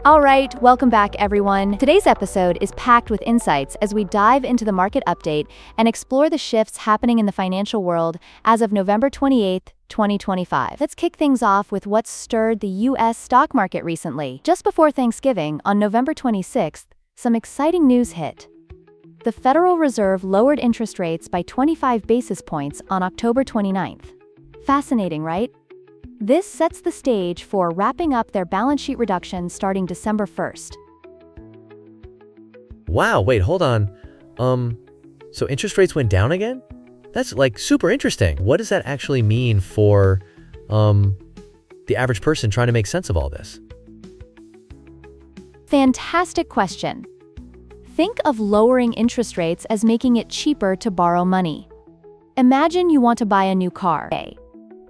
All right, welcome back, everyone. Today's episode is packed with insights as we dive into the market update and explore the shifts happening in the financial world as of November 28th, 2025. Let's kick things off with what's stirred the U.S. stock market recently. Just before Thanksgiving, on November 26th, some exciting news hit. The Federal Reserve lowered interest rates by 25 basis points on October 29th. Fascinating, right? This sets the stage for wrapping up their balance sheet reduction starting December 1st. Wow, wait, hold on. So interest rates went down again? That's like super interesting. What does that actually mean for the average person trying to make sense of all this? Fantastic question. Think of lowering interest rates as making it cheaper to borrow money. Imagine you want to buy a new car.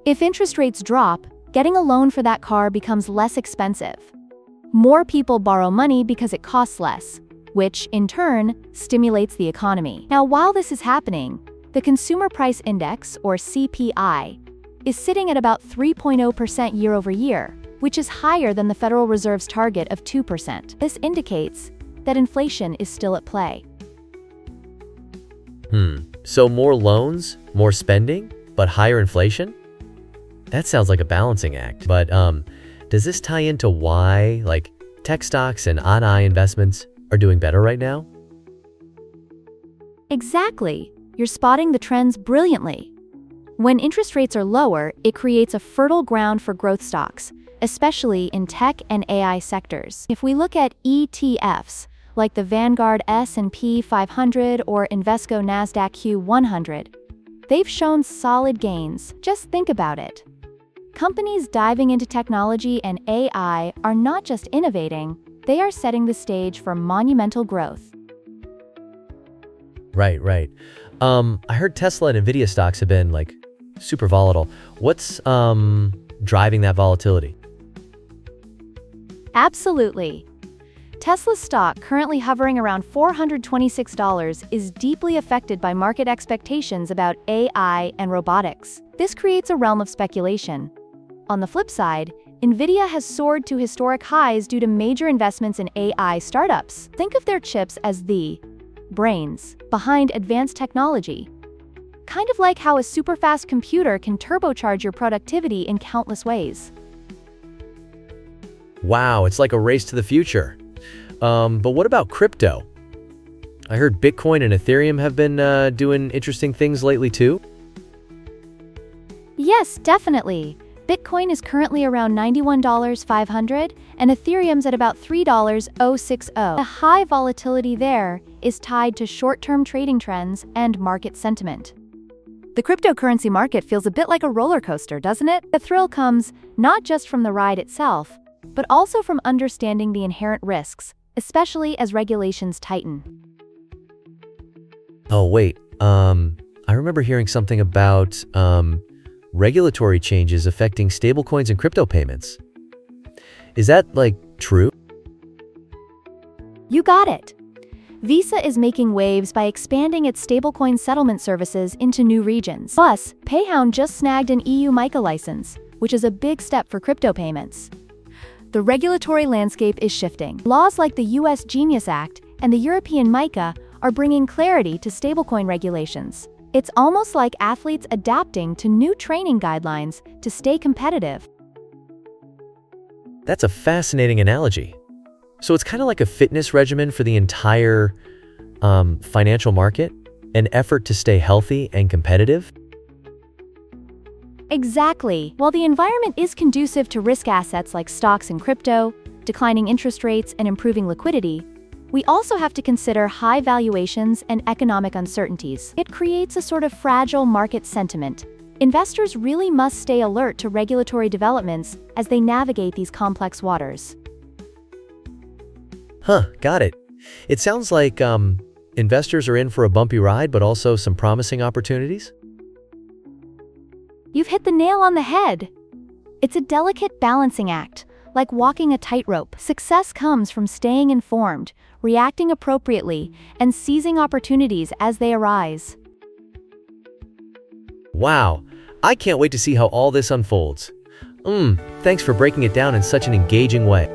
If interest rates drop, getting a loan for that car becomes less expensive. More people borrow money because it costs less, which, in turn, stimulates the economy. Now, while this is happening, the Consumer Price Index, or CPI, is sitting at about 3.0% year over year, which is higher than the Federal Reserve's target of 2%. This indicates that inflation is still at play. So more loans, more spending, but higher inflation? That sounds like a balancing act. But does this tie into why, tech stocks and on-I investments are doing better right now? Exactly. You're spotting the trends brilliantly. When interest rates are lower, it creates a fertile ground for growth stocks, especially in tech and AI sectors. If we look at ETFs, like the Vanguard S&P 500 or Invesco Nasdaq Q100, they've shown solid gains. Just think about it. Companies diving into technology and AI are not just innovating, they are setting the stage for monumental growth. Right. I heard Tesla and Nvidia stocks have been, super volatile. What's driving that volatility? Absolutely. Tesla's stock, currently hovering around $426, is deeply affected by market expectations about AI and robotics. This creates a realm of speculation. On the flip side, Nvidia has soared to historic highs due to major investments in AI startups. Think of their chips as the brains behind advanced technology. Kind of like how a super-fast computer can turbocharge your productivity in countless ways. Wow, it's like a race to the future. But what about crypto? I heard Bitcoin and Ethereum have been doing interesting things lately too. Yes, definitely. Bitcoin is currently around $91,500 and Ethereum's at about $3,060. The high volatility there is tied to short-term trading trends and market sentiment. The cryptocurrency market feels a bit like a roller coaster, doesn't it? The thrill comes not just from the ride itself, but also from understanding the inherent risks, especially as regulations tighten. Oh, wait. I remember hearing something about regulatory changes affecting stablecoins and crypto payments. Is that, true? You got it. Visa is making waves by expanding its stablecoin settlement services into new regions. Plus, Payhound just snagged an EU MiCA license, which is a big step for crypto payments. The regulatory landscape is shifting. Laws like the US Genius Act and the European MiCA are bringing clarity to stablecoin regulations. It's almost like athletes adapting to new training guidelines to stay competitive. That's a fascinating analogy. So it's kind of like a fitness regimen for the entire financial market, an effort to stay healthy and competitive? Exactly. While the environment is conducive to risk assets like stocks and crypto, declining interest rates, and improving liquidity, we also have to consider high valuations and economic uncertainties. It creates a sort of fragile market sentiment. Investors really must stay alert to regulatory developments as they navigate these complex waters. Got it. It sounds like investors are in for a bumpy ride, but also some promising opportunities? You've hit the nail on the head. It's a delicate balancing act, like walking a tightrope. Success comes from staying informed, reacting appropriately, and seizing opportunities as they arise. Wow, I can't wait to see how all this unfolds. Thanks for breaking it down in such an engaging way.